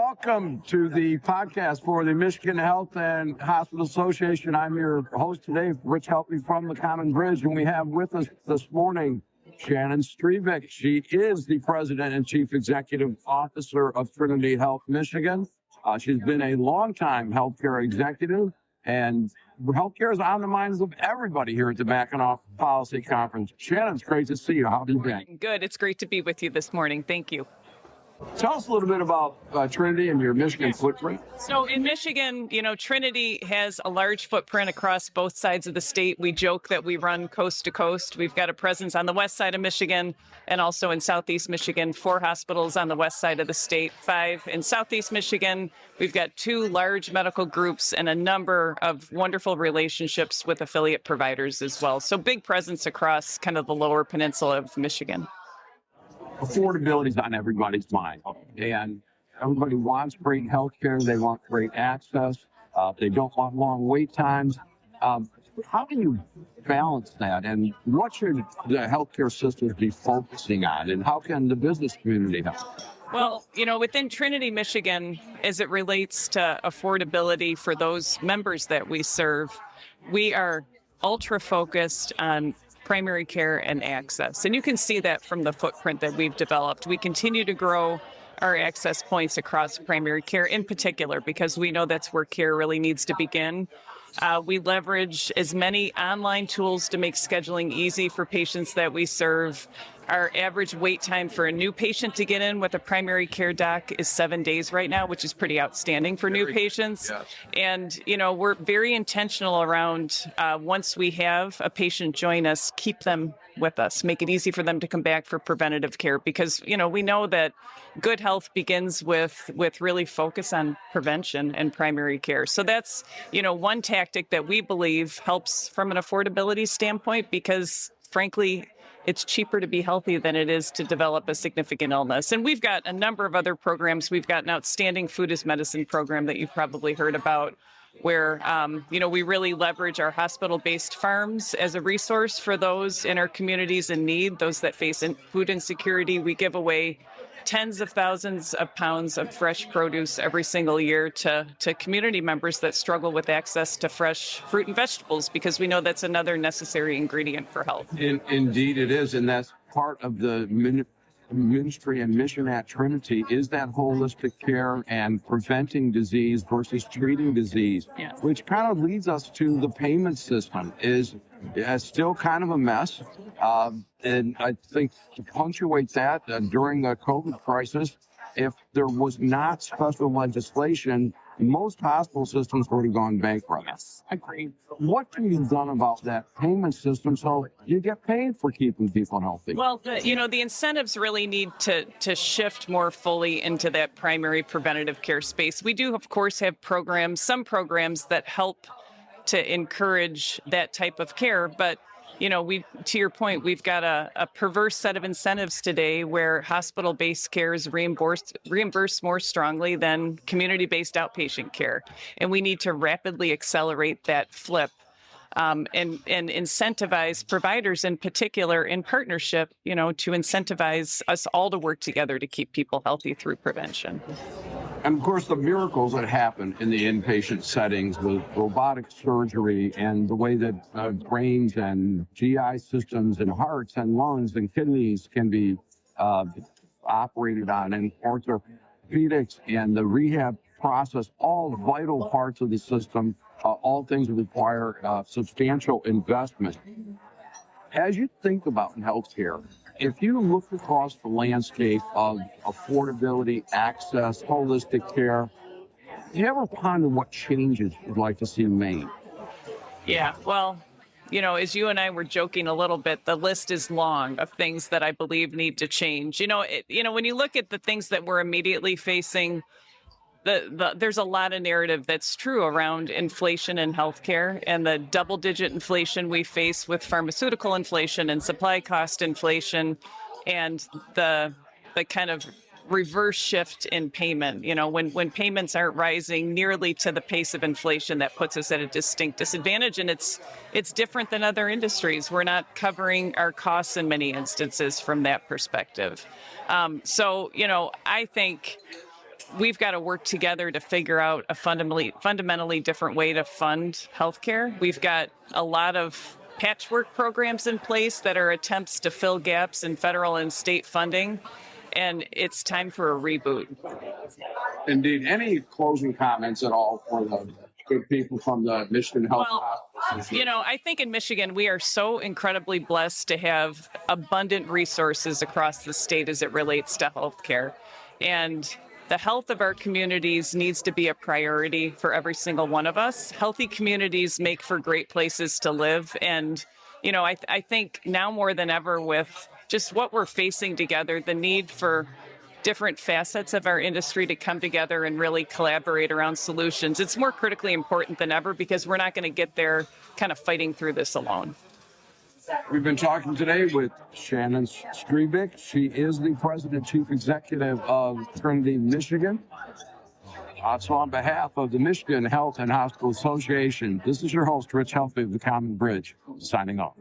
Welcome to the podcast for the Michigan Health and Hospital Association. I'm your host today, Rich Helppie from the Common Bridge, and we have with us this morning Shannon Striebich. She is the President and Chief Executive Officer of Trinity Health Michigan. She's been a longtime healthcare executive, and healthcare is on the minds of everybody here at the Mackinac Policy Conference. Shannon, it's great to see you. How have you been? Good. It's great to be with you this morning. Thank you. Tell us a little bit about Trinity and your Michigan footprint. So in Michigan, Trinity has a large footprint across both sides of the state. We joke that we run coast to coast. We've got a presence on the west side of Michigan and also in southeast Michigan, 4 hospitals on the west side of the state, 5 in southeast Michigan. We've got 2 large medical groups and a number of wonderful relationships with affiliate providers as well. So big presence across kind of the lower peninsula of Michigan. Affordability is on everybody's mind, and everybody wants great health care. They want great access. They don't want long wait times. How can you balance that, and what should the healthcare systems be focusing on, and how can the business community help? Well, within Trinity, Michigan, as it relates to affordability for those members that we serve, we are ultra focused on primary care and access. And you can see that from the footprint that we've developed. We continue to grow our access points across primary care in particular, because we know that's where care really needs to begin. We leverage as many online tools to make scheduling easy for patients that we serve. Our average wait time for a new patient to get in with a primary care doc is 7 days right now, which is pretty outstanding for new patients. Yes. And, we're very intentional around once we have a patient join us, keep them with us, make it easy for them to come back for preventative care, because, we know that good health begins with really focus on prevention and primary care. So that's, one tactic that we believe helps from an affordability standpoint, because frankly, it's cheaper to be healthy than it is to develop a significant illness. And we've got a number of other programs. We've got an outstanding food as medicine program that you've probably heard about, where, we really leverage our hospital-based farms as a resource for those in our communities in need, those that face food insecurity. We give away tens of thousands of pounds of fresh produce every single year to community members that struggle with access to fresh fruit and vegetables, because we know that's another necessary ingredient for health. Indeed it is, and that's part of the ministry and mission at Trinity, is that holistic care and preventing disease versus treating disease, Yeah. which kind of leads us to the payment system is still kind of a mess. And I think to punctuate that, during the COVID crisis, if there was not special legislation, most hospital systems would have gone bankrupt. Yes, agreed. What can be done about that payment system so you get paid for keeping people healthy? Well, the incentives really need to shift more fully into that primary preventative care space. We do, of course, have some programs that help to encourage that type of care, but to your point, we've got a perverse set of incentives today where hospital-based care is reimbursed more strongly than community-based outpatient care. And we need to rapidly accelerate that flip and incentivize providers in particular in partnership, to incentivize us all to work together to keep people healthy through prevention. And of course, the miracles that happen in the inpatient settings with robotic surgery and the way that brains and GI systems and hearts and lungs and kidneys can be operated on, and orthopedics and the rehab process, all vital parts of the system, all things that require substantial investment. As you think about healthcare, if you look across the landscape of affordability, access, holistic care, do you ever ponder what changes you'd like to see made? Yeah, well, as you and I were joking a little bit, the list is long of things that I believe need to change. When you look at the things that we're immediately facing, there's a lot of narrative that's true around inflation in healthcare and the double-digit inflation we face with pharmaceutical inflation and supply cost inflation, and the kind of reverse shift in payment. When payments aren't rising nearly to the pace of inflation, that puts us at a distinct disadvantage, and it's different than other industries. We're not covering our costs in many instances from that perspective. I think we've got to work together to figure out a fundamentally different way to fund healthcare. We've got a lot of patchwork programs in place that are attempts to fill gaps in federal and state funding, and it's time for a reboot. Indeed. Any closing comments at all for the good people from the Michigan Health Hospital? You know, I think in Michigan, we are so incredibly blessed to have abundant resources across the state as it relates to healthcare. And the health of our communities needs to be a priority for every single one of us. Healthy communities make for great places to live. And, you know, I think now more than ever with just what we're facing together, the need for different facets of our industry to come together and really collaborate around solutions. It's more critically important than ever because we're not going to get there kind of fighting through this alone. We've been talking today with Shannon Striebich. She is the President and Chief Executive of Trinity, Michigan. So on behalf of the Michigan Health and Hospital Association, this is your host, Rich Helppie of the Common Bridge, signing off.